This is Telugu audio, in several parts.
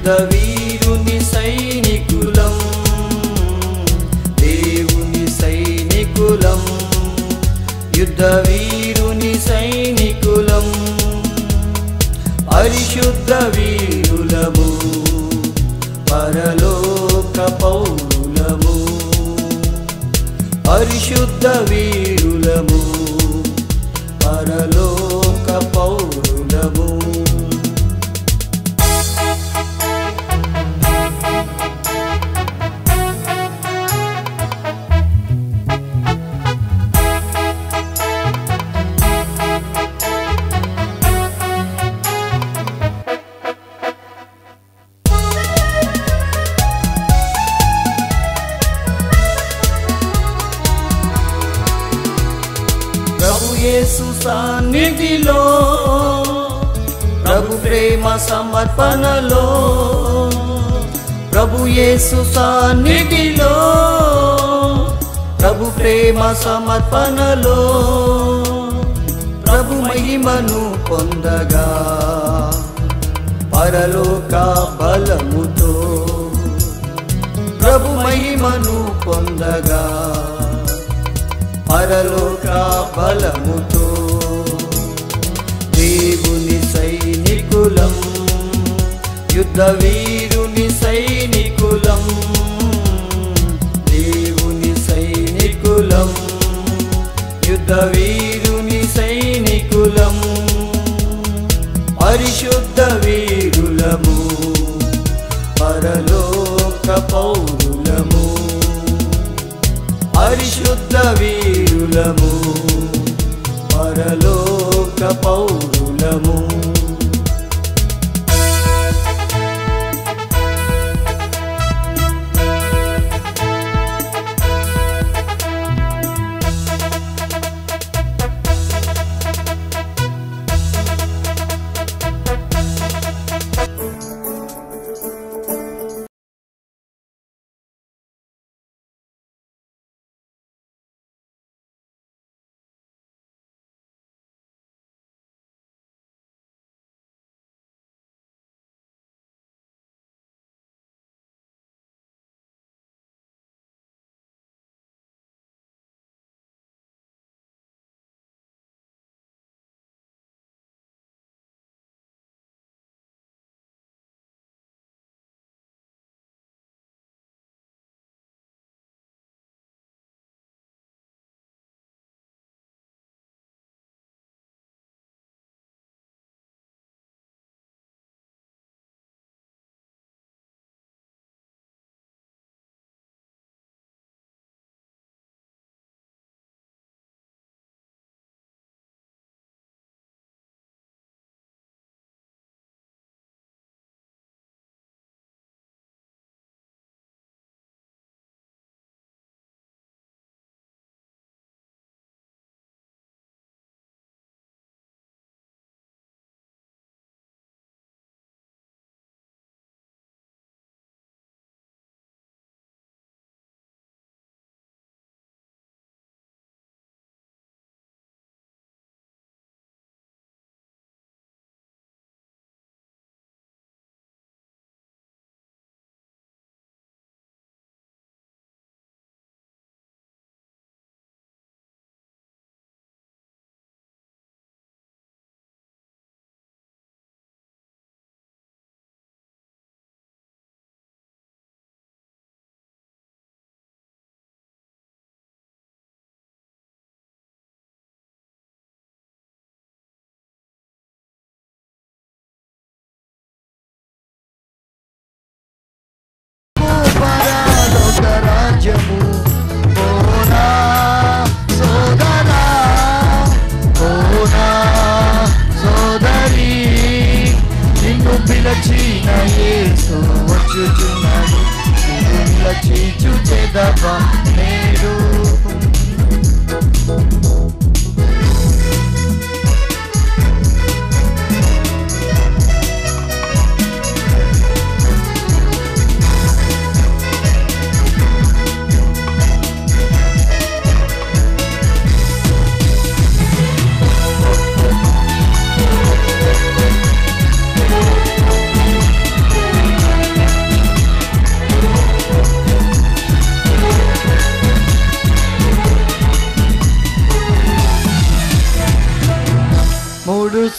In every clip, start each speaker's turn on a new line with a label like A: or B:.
A: యుద్ధ వీరుని సైనికులం, దేవుని సైనికులం, యుద్ధ వీరుని సైనికులం, పరిశుద్ధ వీరులము, పరలోక పౌరులము, పరిశుద్ధ వీరులము, పరలోక పౌరులము. ప్రభు యేసు సన్నిధిలో, ప్రభు ప్రేమ సమర్పణలో, ప్రభు యేసు సన్నిధిలో, ప్రభు ప్రేమ సమర్పణలో, ప్రభు మహిమను పొందగా పరలోక బలముతో, ప్రభు మహిమను పొందగా పరలోక బలముతో, దేవుని సైనికులం, యుద్ధ వీరుని సైనికులం, దేవుని సైనికులం, యుద్ధ వీరుని సైనికులం, పరిశుద్ధ వీరులము, పరలోక పౌరులము, పరిశుద్ధ వీరులము, పరలోక పౌరులము.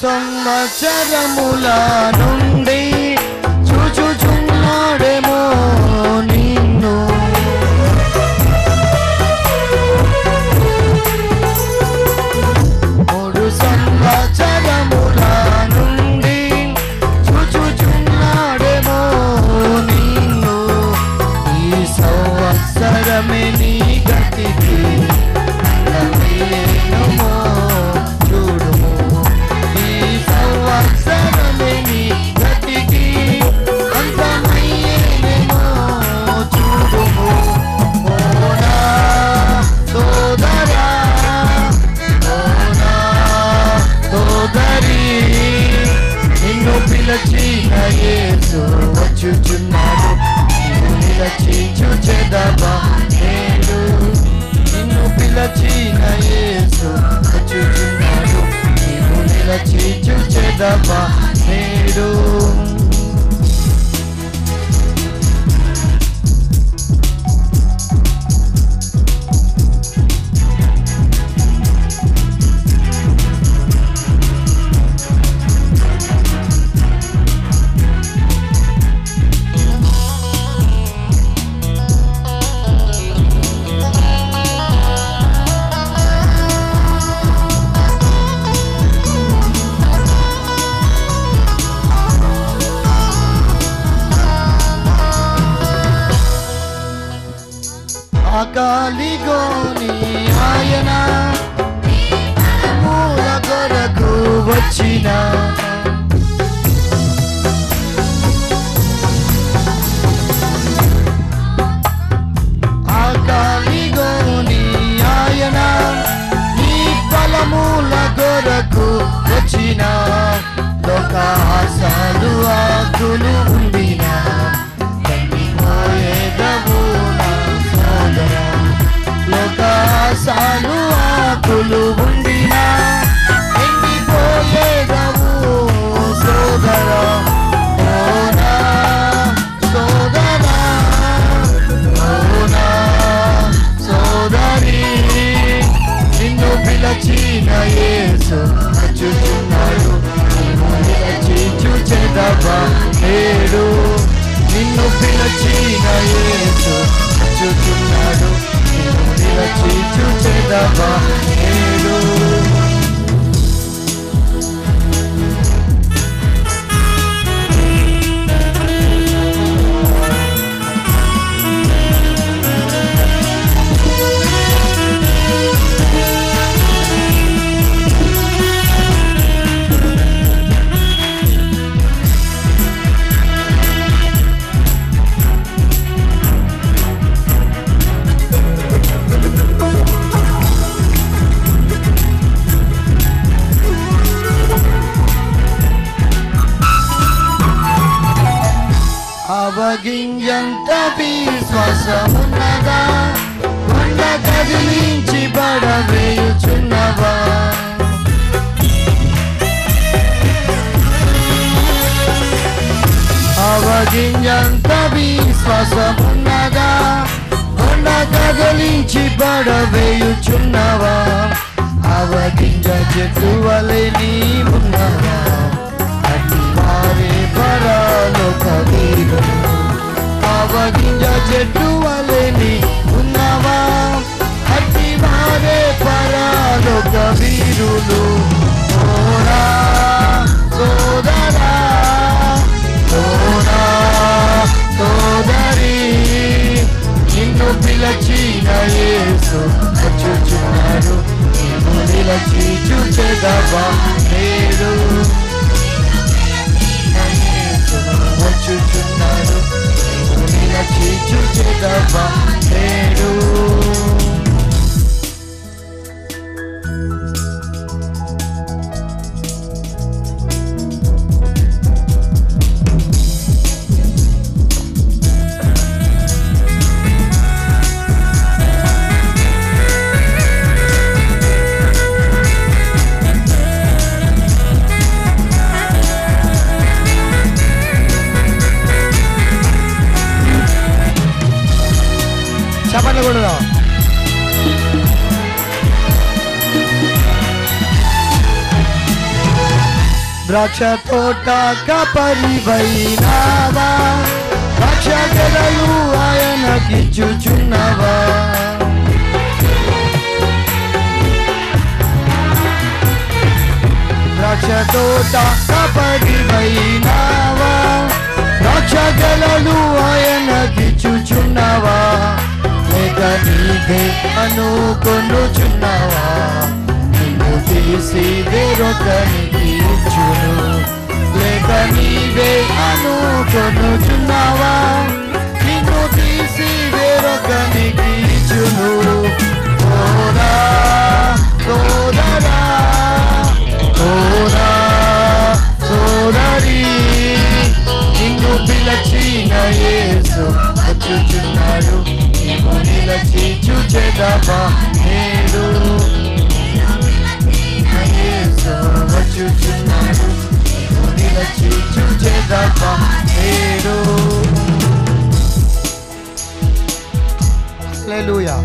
B: సంవత్సరముల నుండి చూచుచున్నాడేమో నిన్ను. 3 సంవత్సరముల నుండి చూచుచున్నాడేమో నిన్ను. ఈ సంవత్సరమే నీ గతికి అంతమయ్యేనేమో చూడుము. ఈ సంవత్సరమే నీ గతికి అంతమయ్యేనేమో చూడుము. ఓ నా సోదరా, ఓ నా సోదరి, నిన్ను పిలచిన యేసు వచ్చుచున్నాడు. నిన్ను నిలచి చూచెదవా నేడు. నిన్ను పిలచిన యేసు వచ్చుచున్నాడు. నిన్ను నిలచి చూచెదవా నేడు. అకాలిగోని ఆయన మూల కొరకు వచ్చిన అకాలిగోని ఆయన నీ ఫలమూల కొరకు వచ్చిన. లోక ఆశలు ఆకులు ఉండిన తగ్గిపోయేదవు నా సోదరా. లోక ఆశలు ఆకులు ఉండిన ఎండిపోయేదవు సోదరా. ఓ నా సోదరా, ఓ నా సోదరి, నిన్ను పిలచిన యేసు వచ్చుచున్నాడు. నిన్ను నిలచి చూచెదవా నేడు. నిన్ను పిలచిన యేసు వచ్చుచున్నాడు. నిన్ను నిలచి చూచెదవా నేడు. అవగింజంత విశ్వాసమున్నదా, కొండ కదిలించి పడవేయుచున్నవా. అవగింజంత విశ్వాసమున్నదా, కొండ కదిలించి పడవేయుచున్నవా. అవగింజ చెట్టు వలె నీవున్నవా, అతి వారే పరలోక వీరులు. అవగింజ చెట్టు వలె నీవున్నవా, అతి వారే పరలోక వీరులు. ఓ నా సోదరా, ఓ నా సోదరి, నిన్ను పిలచిన యేసు వచ్చుచున్నాడు. నిన్ను నిలచి చూచెదవా నేడు. వచ్చుచున్నాడు. నిన్ను నిలచి చూచెదవా నేడు. చప్పట్లు కొడదాం. ద్రాక్ష తోట కాపరివైనావా, ద్రాక్ష గెలలు ఆయనకిచ్చుచున్నావా. ద్రాక్ష తోట కాపరివైనావా, ద్రాక్ష గెలలు ఆయనకిచ్చుచున్నావా. లేక నీవే అనుకొనుచున్నావా, నిన్ను తీసి వేరొకనికి ఇచ్చును. లేక నీవే అనుకొనుచున్నావా, నిన్ను తీసి వేరొకనికి ఇచ్చును. ఓరా సోదరా, ఓరా సోదరి, నిన్ను పిలచిన యేసు వచ్చుచున్నాడు. నీవు నిలచి చూచెదవా నేడు, యేసు వచ్చుచున్నాడు. నీవు నిలచి చూచెదవా నేడు. హల్లెలూయా,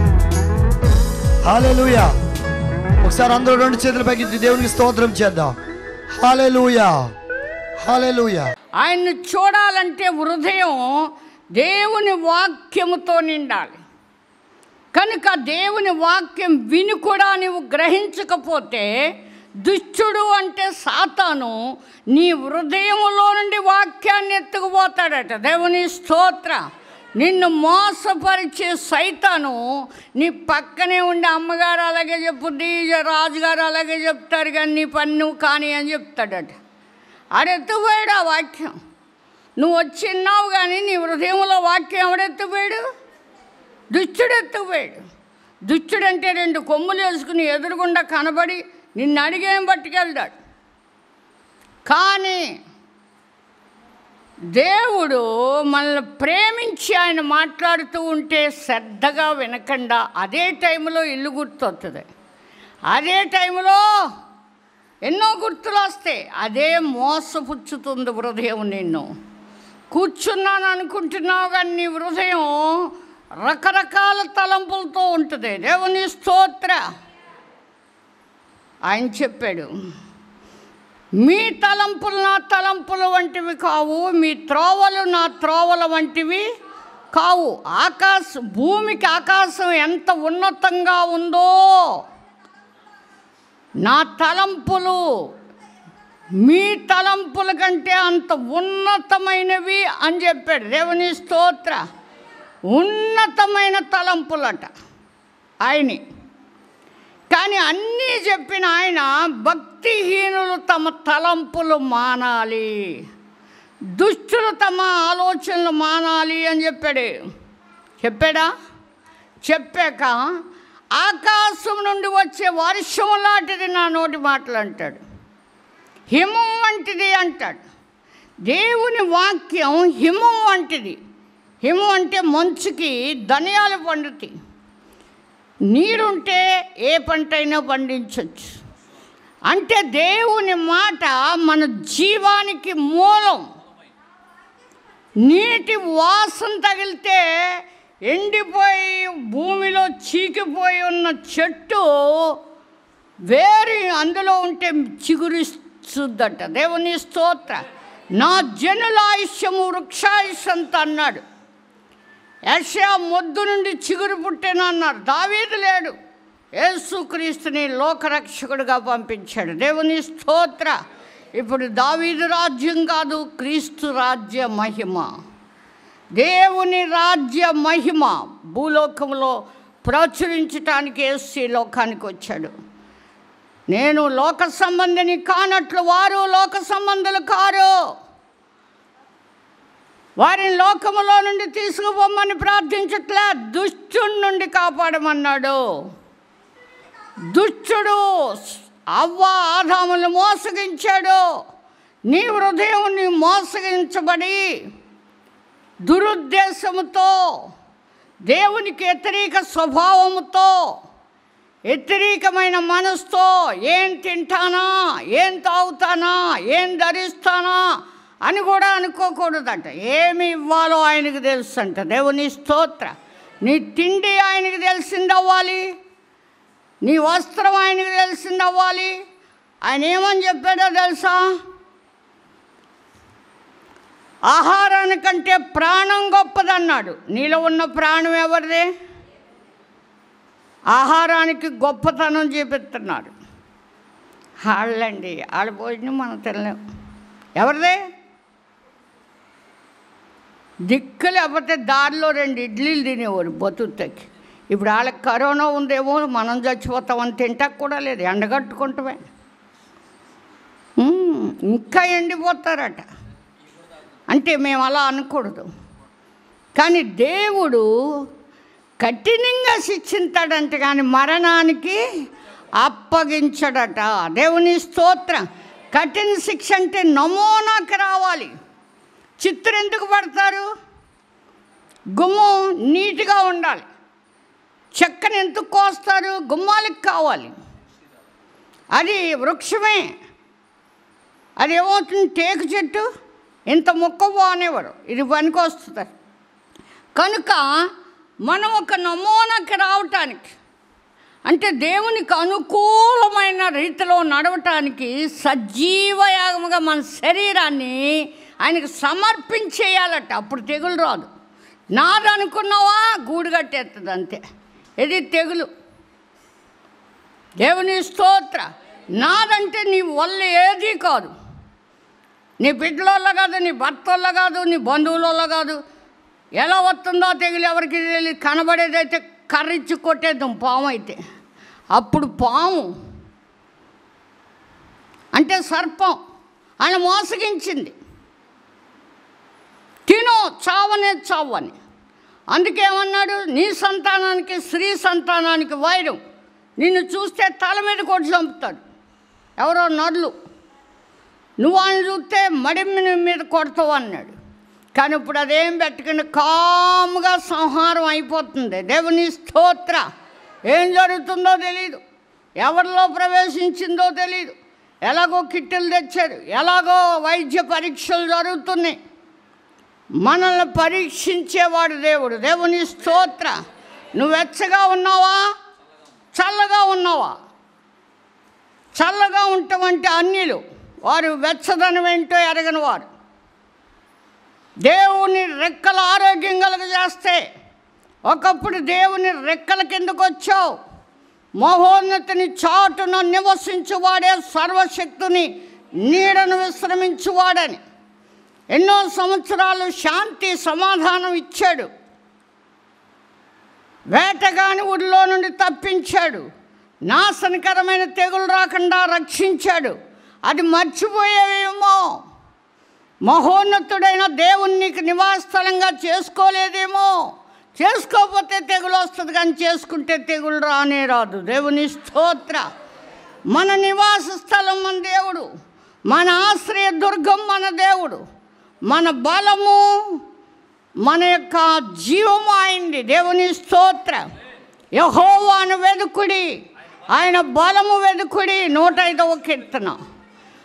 B: హల్లెలూయా. ఒకసారి అందరూ రెండు చేతుల పైకి దేవునికి స్తోత్రం చేద్దాం. హల్లెలూయా, హల్లెలూయా.
C: ఆయన్ని చూడాలంటే హృదయం దేవుని వాక్యముతో నిండాలి. కనుక దేవుని వాక్యం విని కూడా నీవు గ్రహించకపోతే, దుష్టుడు అంటే సాతాను నీ హృదయములో నుండి వాక్యాన్ని ఎత్తుకుపోతాడట. దేవుని స్తోత్ర. నిన్ను మోసపరిచే సైతాను నీ పక్కనే ఉండి అమ్మగారు అలాగే చెప్పుద్ది, రాజుగారు అలాగే చెప్తారు, కానీ నీ పని నువ్వు కానీ అని చెప్తాడట. ఆడెత్తుపోయాడు ఆ వాక్యం. నువ్వు వచ్చిన్నావు కానీ నీ హృదయంలో వాక్యం ఎవడెత్తుపోయాడు? దుష్టుడు ఎత్తుపోయాడు. దుష్టుడు అంటే రెండు కొమ్ములు వేసుకుని ఎదురుగుండా కనబడి నిన్ను అడిగేం పట్టుకెళ్తాడు. కానీ దేవుడు మనల్ని ప్రేమించి ఆయన మాట్లాడుతూ ఉంటే శ్రద్ధగా వినకుండా అదే టైంలో ఇల్లు గుర్తొస్తుంది, అదే టైంలో ఎన్నో గుర్తులు వస్తాయి. అదే మోసపుచ్చుతుంది హృదయం. నిన్ను కూర్చున్నాను అనుకుంటున్నావు కానీ నీ హృదయం రకరకాల తలంపులతో ఉంటుంది. దేవుని స్తోత్ర. ఆయన చెప్పాడు, మీ తలంపులు నా తలంపుల వంటివి కావు, మీ త్రోవలు నా త్రోవల వంటివి కావు. భూమికి ఆకాశం ఎంత ఉన్నతంగా ఉందో నా తలంపులు మీ తలంపుల కంటే అంత ఉన్నతమైనవి అని చెప్పాడు. దేవుని స్తోత్ర. ఉన్నతమైన తలంపులట ఆయన్ని. కానీ అన్నీ చెప్పిన ఆయన భక్తిహీనులు తమ తలంపులు మానాలి, దుష్టులు తమ ఆలోచనలు మానాలి అని చెప్పాడా? చెప్పాక ఆకాశం నుండి వచ్చే వర్షం లాంటిది నా నోటి మాటలు అంటాడు, హిమం వంటిది అంటాడు. దేవుని వాక్యం హిమం వంటిది. హిమం అంటే మంచుకి ధనియాలు పండుతాయి. నీరుంటే ఏ పంటైనా పండించవచ్చు. అంటే దేవుని మాట మన జీవానికి మూలం. నీటి వాసన తగిలితే ఎండిపోయి భూమిలో చీకిపోయి ఉన్న చెట్టు వేరి అందులో ఉంటే చిగురిస్తుందట. దేవుని స్తోత్ర. నా జనుల ఆయుష్యము వృక్షాయుష్యంత అన్నాడు. యెషయా మొద్దు నుండి చిగురు పుట్టెనన్నారు. దావీదు లేడు, యేసుక్రీస్తుని లోకరక్షకుడిగా పంపించాడు. దేవుని స్తోత్ర. ఇప్పుడు దావీదు రాజ్యం కాదు, క్రీస్తు రాజ్య మహిమ, దేవుని రాజ్య మహిమ భూలోకంలో ప్రచురించటానికి యేసు లోకానికి వచ్చాడు. నేను లోక సంబంధిని కానట్లు వారు లోక సంబంధులు కారు. వారిని లోకములో నుండి తీసుకుపోమని ప్రార్థించట్లే, దుష్టుడి నుండి కాపాడమన్నాడు. దుష్టుడు అవ్వ ఆదామును మోసగించాడు. నీ హృదయం మోసగించబడి దురుద్దేశముతో, దేవునికి వ్యతిరేక స్వభావముతో, వ్యతిరేకమైన మనసుతో ఏం తింటానా, ఏం తాగుతానా, ఏం ధరిస్తానా అని కూడా అనుకోకూడదట. ఏమి ఇవ్వాలో ఆయనకు తెలుసు అంట. దేవుని స్తోత్ర. నీ తిండి ఆయనకు తెలిసింది అవ్వాలి, నీ వస్త్రం ఆయనకు తెలిసింది అవ్వాలి. ఆయన ఏమని చెప్పాడో తెలుసా? ఆహారానికంటే ప్రాణం గొప్పదన్నాడు. నీలో ఉన్న ప్రాణం ఎవరిదే? ఆహారానికి గొప్పతనం చూపిస్తున్నాడు. వాళ్ళండి, వాళ్ళ భోజనం మనం తినలేము. ఎవరిదే? దిక్కు లేకపోతే దారిలో 2 ఇడ్లీలు తినేవారు బతుకుతాకి. ఇప్పుడు వాళ్ళకి కరోనా ఉందేమో, మనం చచ్చిపోతామని తింటాక కూడా లేదు, ఎండగట్టుకుంటామే. ఇంకా ఎండిపోతారట. అంటే మేము అలా అనకూడదు, కానీ దేవుడు కఠినంగా శిక్షించాడంటే కానీ మరణానికి అప్పగించడట. దేవుని స్తోత్రం. కఠిన శిక్ష అంటే నమూనాకి రావాలి. చిత్రం ఎందుకు పడతారు? గుమ్మం నీట్గా ఉండాలి. చెక్కని ఎందుకు కోస్తారు? గుమ్మాలకు కావాలి. అది వృక్షమే. అది ఏమవుతుంది? టేకు చెట్టు ఇంత మొక్క బానేవారు, ఇది పనికొస్తుంది. కనుక మనం ఒక నమూనాకి రావటానికి, అంటే దేవునికి అనుకూలమైన రీతిలో నడవటానికి సజీవయాగముగా మన శరీరాన్ని ఆయనకు సమర్పించేయాలట. అప్పుడు తెగులు రాదు. నాదనుకున్నావా గూడు కట్టేస్తుంది అంతే. ఇది తెగులు. దేవుని స్తోత్ర. నాదంటే నీ వల్ల ఏదీ కాదు, నీ బిడ్డల కాదు, నీ భర్త వల్ల కాదు, నీ బంధువుల వల్ల కాదు. ఎలా వస్తుందో తెగులు ఎవరికి తెలియదు. కనబడేదైతే కర్రిచ్చి కొట్టేద్దాం పాము అయితే. అప్పుడు పాము అంటే సర్పం ఆయన మోసగించింది. తిను, చావనే చావని. అందుకేమన్నాడు? నీ సంతానానికి స్త్రీ సంతానానికి వైరం. నిన్ను చూస్తే తల మీద కొట్టి చంపుతాడు ఎవరో నరులు. నువ్వు ఆయన చూస్తే మడిమి మీద కొడతావు అన్నాడు. కానీ ఇప్పుడు అదేం పెట్టుకుని కాముగా సంహారం అయిపోతుంది. దేవుని స్తోత్ర. ఏం జరుగుతుందో తెలియదు, ఎవరిలో ప్రవేశించిందో తెలియదు. ఎలాగో కిట్టులు తెచ్చారు, ఎలాగో వైద్య పరీక్షలు జరుగుతున్నాయి. మనల్ని పరీక్షించేవాడు దేవుడు. దేవుని స్తోత్ర. నువ్వు వెచ్చగా ఉన్నావా, చల్లగా ఉన్నావా? చల్లగా ఉంటామంటే అన్యులు, వారు వెచ్చదనం ఏంటో ఎరగని వారు. దేవుని రెక్కల ఆరోగ్యం కలుగజేస్తే, ఒకప్పుడు దేవుని రెక్కల కిందకు వచ్చావు. మహోన్నతిని చాటున నివసించువాడే సర్వశక్తిని నీడను విశ్రమించువాడని ఎన్నో సంవత్సరాలు శాంతి సమాధానం ఇచ్చాడు. వేటగాని ఊరిలో నుండి తప్పించాడు. నాశనకరమైన తెగులు రాకుండా రక్షించాడు. అది మర్చిపోయేవేమో. మహోన్నతుడైన దేవుని నీకు నివాసస్థలంగా చేసుకోలేదేమో. చేసుకోకపోతే తెగులు వస్తుంది, కానీ చేసుకుంటే తెగులు రానే రాదు. దేవుని స్తోత్ర. మన నివాస స్థలం మన దేవుడు, మన ఆశ్రయ దుర్గం మన దేవుడు, మన బలము, మన యొక్క జీవము ఆయనది. దేవుని స్తోత్ర. యెహోవాను వెదుకుడి, ఆయన బలము వెదుకుడి. 105వ కీర్తన.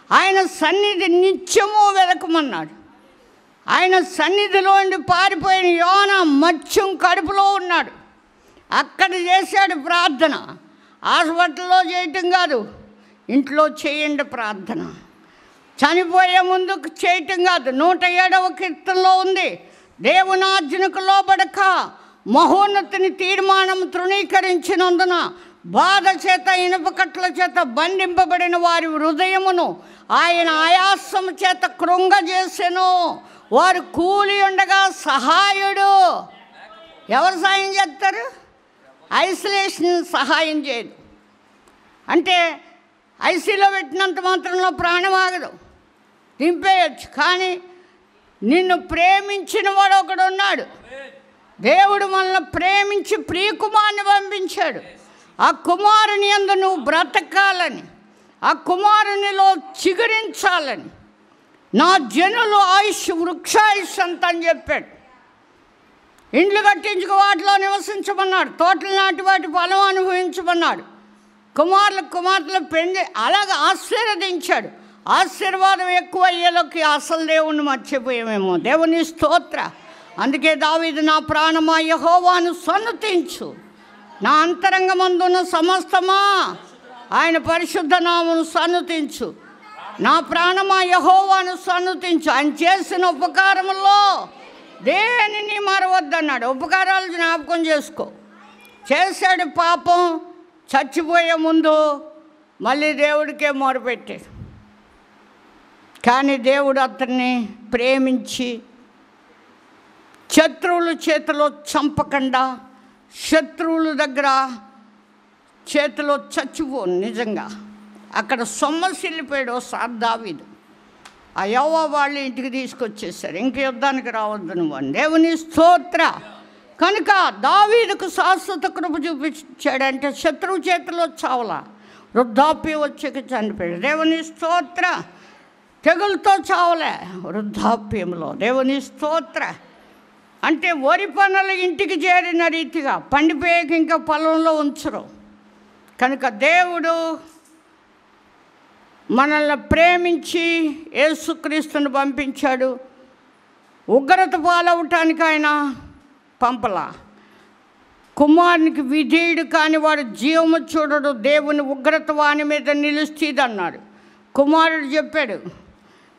C: ఆయన సన్నిధి నిత్యము వెదకమన్నాడు. ఆయన సన్నిధిలోండి పారిపోయిన యోన మత్స్యం కడుపులో ఉన్నాడు. అక్కడ చేశాడు ప్రార్థన. హాస్పిటల్లో చేయటం కాదు, ఇంట్లో చేయండి ప్రార్థన. చనిపోయే ముందుకు చేయటం కాదు. 107వ కీర్తనలో ఉంది, దేవుని ఆజ్ఞకు లోబడక మహోన్నతిని తీర్మానం తృణీకరించినందున బాధ చేత ఇనుపకట్ల చేత బంధింపబడిన వారి హృదయమును ఆయన ఆయాసము చేత కృంగజేసెను. వారు కూలి ఉండగా సహాయుడు. ఎవరు సహాయం చేస్తారు? ఐసోలేషన్ సహాయం చేయదు. అంటే ఐసీలో పెట్టినంత మాత్రంలో ప్రాణం ఆగదు, దింపేయచ్చు. కానీ నిన్ను ప్రేమించిన వాడు ఒకడు ఉన్నాడు. దేవుడు మనల్ని ప్రేమించి ప్రియకుమారుని పంపించాడు. ఆ కుమారుని యందు నువ్వు బ్రతకాలని, ఆ కుమారునిలో చిగురించాలని. నా జనులు ఆయుష్ వృక్షాయుష్ అంత అని చెప్పాడు. ఇండ్లు కట్టించుకు వాటిలో నివసించమన్నాడు. తోటలు నాటి వాటి ఫలం అనుభవించమన్నాడు. కుమార్తెలు పెండి అలాగ ఆశీర్వదించాడు. ఆశీర్వాదం ఎక్కువ అయ్యేలోకి అసలు దేవుణ్ణి మర్చిపోయామేమో. దేవుని స్తోత్ర. అందుకే దావీదు, నా ప్రాణమా యెహోవాను సన్నుతించు, నా అంతరంగమందున్న సమస్తమా ఆయన పరిశుద్ధ నామమును సన్నుతించు. నా ప్రాణమా యెహోవాను సన్నుతించు. ఆయన చేసిన ఉపకారములో దేనిని మరవద్దన్నాడు. ఉపకారాలు జ్ఞాపకం చేసుకో. చేశాడు పాపం, చచ్చిపోయే ముందు మళ్ళీ దేవుడికే మొరపెట్టాడు. కానీ దేవుడు అతన్ని ప్రేమించి శత్రువుల చేతిలో చంపకుండా, శత్రువుల దగ్గర చేతిలో చచ్చిపో. నిజంగా అక్కడ సొమ్మసిల్లిపోయాడు ఒకసారి దావీదు. ఆ యెహోవా వాళ్ళు ఇంటికి తీసుకొచ్చేసారు. ఇంక యుద్ధానికి రావద్దు నువ్వు అని. దేవుని స్తోత్ర. కనుక దావీదుకు శాశ్వత కృప చూపించాడంటే శత్రువు చేతిలో చావలా, వృద్ధాప్యం వచ్చాక చనిపోయాడు. దేవుని స్తోత్ర. తెగులతో చావలే, వృద్ధాప్యంలో. దేవుని స్తోత్ర. అంటే వరి పనులు ఇంటికి చేరిన రీతిగా పండిపోయాక ఇంకా పొలంలో ఉంచరు. కనుక దేవుడు మనల్ని ప్రేమించి యేసుక్రీస్తుని పంపించాడు. ఉగ్రత పాలవటానికి ఆయన పంపలా. కుమారునికి విధేయుడు కాని వాడు జీవము చూడడు, దేవుని ఉగ్రత వాని మీద నిలుస్తీదన్నాడు. కుమారుడు చెప్పాడు,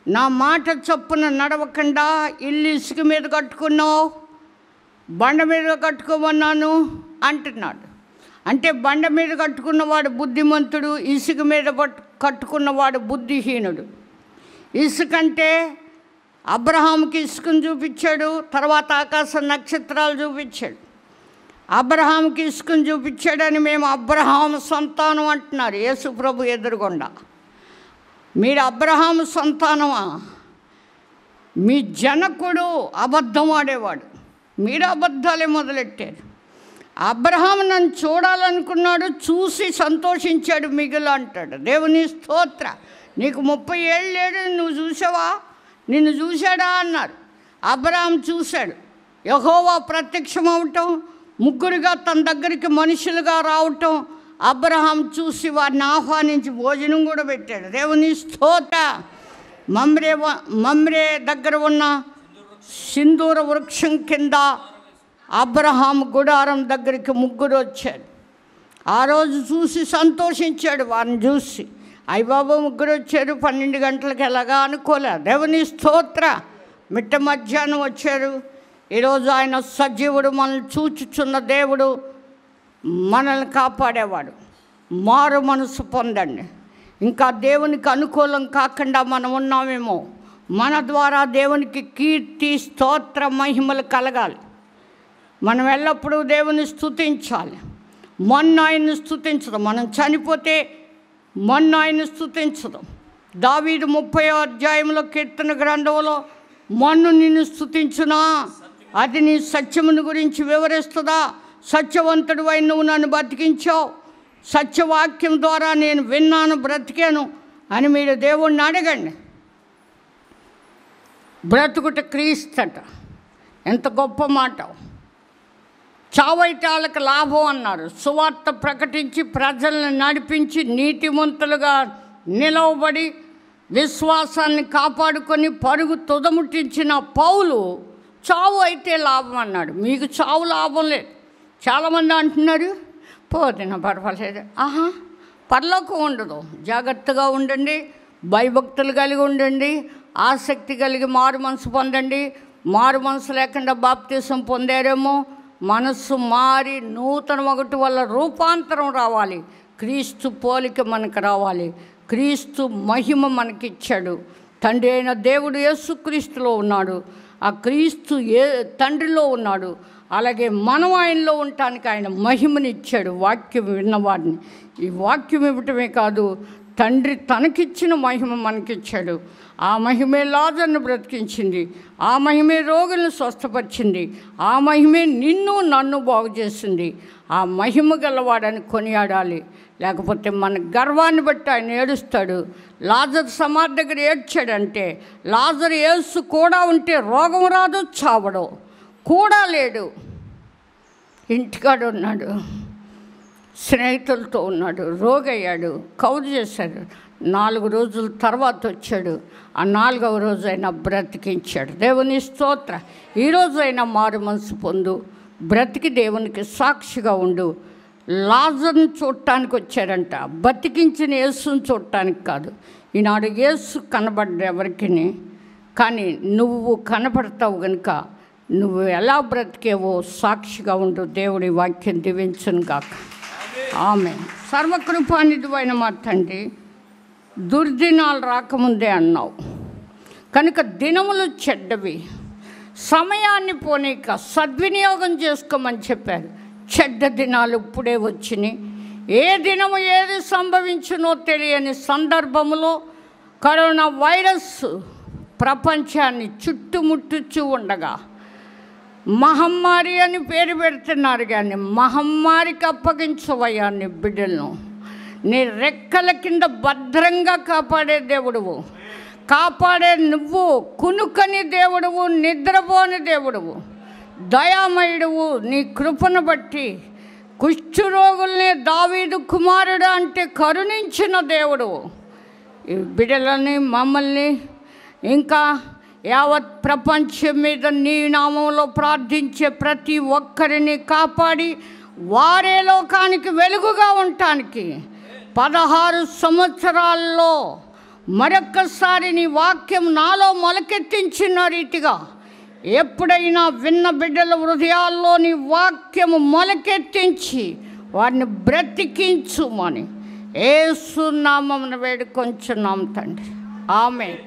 C: నా మాట చొప్పున నడవకుండా ఇల్లు ఇసుక మీద కట్టుకున్నావు, బండ మీద కట్టుకోమన్నాను అంటున్నాడు. అంటే బండ మీద కట్టుకున్నవాడు బుద్ధిమంతుడు, ఇసుక మీద కట్టుకున్నవాడు బుద్ధిహీనుడు. ఇసుక అంటే అబ్రహాముకి ఇసుకను చూపించాడు, తర్వాత ఆకాశ నక్షత్రాలు చూపించాడు. అబ్రహాముకి ఇసుకను చూపించాడని మేము అబ్రహాము సంతానం అంటున్నారు యేసు ప్రభు ఎదురుగుండా. మీరు అబ్రహాము సంతానమా? మీ జనకుడు అబద్ధం ఆడేవాడు, మీరు అబద్ధాలే మొదలెట్టారు. అబ్రహాము నన్ను చూడాలనుకున్నాడు, చూసి సంతోషించాడు మిగులు అంటాడు. దేవుని స్తోత్ర. నీకు 30 ఏళ్ళు లేడు, నువ్వు చూసావా? నిన్ను చూశాడా అన్నారు. అబ్రహాము చూశాడు. యెహోవా ప్రత్యక్షం అవటం, ముగ్గురుగా తన దగ్గరికి మనుషులుగా రావటం అబ్రహాం చూసి వారిని ఆహ్వానించి భోజనం కూడా పెట్టాడు. దేవుని స్తోత్ర. మమ్రే దగ్గర ఉన్న సింధూర వృక్షం కింద అబ్రహాం గుడారం దగ్గరికి ముగ్గురు వచ్చారు. ఆ రోజు చూసి సంతోషించాడు. వారిని చూసి అయ్యబాబు ముగ్గురు వచ్చారు, 12 గంటలకు ఎలాగా అనుకోలే. దేవుని స్తోత్ర. మిట్ట మధ్యాహ్నం వచ్చారు. ఈరోజు ఆయన సజీవుడు, మనల్ని చూచుచున్న దేవుడు, మనల్ని కాపాడేవాడు. మారు మనసు పొందండి. ఇంకా దేవునికి అనుకూలం కాకుండా మనం ఉన్నామేమో. మన ద్వారా దేవునికి కీర్తి, స్తోత్ర, మహిమలు కలగాలి. మనం ఎల్లప్పుడూ దేవుని స్తుతించాలి. మొన్న ఆయన్ని స్తుతించడం, మనం చనిపోతే మొన్న ఆయన్ని స్తుతించడం. దావీదు 30వ అధ్యాయంలో కీర్తన గ్రంథంలో మొన్ను నిన్ను స్తుతించునా, అది నీ సత్యమును గురించి వివరిస్తుందా? సత్యవంతుడు అయి నువ్వు నన్ను బతికించావు, సత్యవాక్యం ద్వారా నేను విన్నాను, బ్రతికాను అని మీరు దేవుణ్ణి అడగండి. బ్రతుకుట క్రీస్తట. ఎంత గొప్ప మాట. చావైతే వాళ్ళకి లాభం అన్నారు. సువార్త ప్రకటించి ప్రజల్ని నడిపించి నీతిమంతులుగా నిలవబడి విశ్వాసాన్ని కాపాడుకొని పరుగు తుదముట్టించిన పౌలు చావు అయితే లాభం అన్నాడు. మీకు చావు లాభం లేదు. చాలామంది అంటున్నారు పోతున్నా పర్వాలేదు. పరలోకం ఉండదు. జాగ్రత్తగా ఉండండి, భయభక్తులు కలిగి ఉండండి, ఆసక్తి కలిగి మారు మనసు పొందండి. మారు మనసు లేకుండా బాప్తీసం పొందారేమో. మనస్సు మారి నూతన ఒకటి వల్ల రూపాంతరం రావాలి. క్రీస్తు పోలిక మనకు రావాలి. క్రీస్తు మహిమ మనకిచ్చాడు. తండ్రి అయిన దేవుడు యేసుక్రీస్తులో ఉన్నాడు. ఆ క్రీస్తు తండ్రిలో ఉన్నాడు. అలాగే మనం ఆయనలో ఉండటానికి ఆయన మహిమనిచ్చాడు. వాక్యం విన్నవాడిని. ఈ వాక్యం ఇవ్వటమే కాదు, తండ్రి తనకిచ్చిన మహిమ మనకిచ్చాడు. ఆ మహిమే లాజరును బ్రతికించింది. ఆ మహిమే రోగులను స్వస్థపరిచింది. ఆ మహిమే నిన్ను నన్ను బాగు చేసింది. ఆ మహిమ గలవాడని కొనియాడాలి. లేకపోతే మన గర్వాన్ని బట్టి ఆయన ఏడుస్తాడు. లాజరు సమాధి దగ్గర ఏడ్చాడంటే లాజరు యేసు కూడా ఉంటే రోగం రాదు, చావడు. కూడా లేడు, ఇంటికాడ ఉన్నాడు, స్నేహితులతో ఉన్నాడు, రోగయ్యాడు, కౌరు చేశాడు. 4 రోజుల తర్వాత వచ్చాడు. ఆ 4వ రోజు అయినా బ్రతికించాడు. దేవుని స్తోత్ర. ఈరోజు అయినా మారు మనసు పొందు, బ్రతికి దేవునికి సాక్షిగా ఉండు. లాజర్ని చూడటానికి వచ్చారంట, బతికించిన యేసుని చూడటానికి కాదు. ఈనాడు యేసు కనబడ్డ ఎవరికి, కానీ నువ్వు కనపడతావు కనుక నువ్వు ఎలా బ్రతికేవో సాక్షిగా ఉండు. దేవుడి వాక్యం దీవించును గాక. ఆమేన్. సర్వకృపానిధివైన మా తండ్రి, దుర్దినాలు రాకముందే అన్నావు కనుక దినములు చెడ్డవి, సమయాన్ని పోనీక సద్వినియోగం చేసుకోమని చెప్పారు. చెడ్డ దినాలు ఇప్పుడే వచ్చినాయి. ఏ దినము ఏది సంభవించునో తెలియని సందర్భంలో కరోనా వైరస్ ప్రపంచాన్ని చుట్టుముట్టుచూ ఉండగా మహమ్మారి అని పేరు పెడుతున్నారు, కానీ మహమ్మారికి అప్పగించవయ్యా నీ బిడ్డలను. నీ రెక్కల కింద భద్రంగా కాపాడే దేవుడువు, కాపాడే నువ్వు కునుకని దేవుడువు, నిద్రపోని దేవుడువు, దయామయుడువు. నీ కృపను బట్టి కుష్ఠరోగుల్ని దావీదు కుమారుడు అంటే కరుణించిన దేవుడువు. ఈ బిడ్డలని, మమ్మల్ని, ఇంకా యావత్ ప్రపంచం మీద నీ నామంలో ప్రార్థించే ప్రతి ఒక్కరిని కాపాడి వారే లోకానికి వెలుగుగా ఉండటానికి 16 సంవత్సరాల్లో మరొక్కసారి నీ వాక్యం నాలో మొలకెత్తించిన రీతిగా ఎప్పుడైనా విన్న బిడ్డల హృదయాల్లో నీ వాక్యము మొలకెత్తించి వారిని బ్రతికించుమని యేసు నామమున వేడుకొంచున్నాం తండ్రి. ఆమేన్.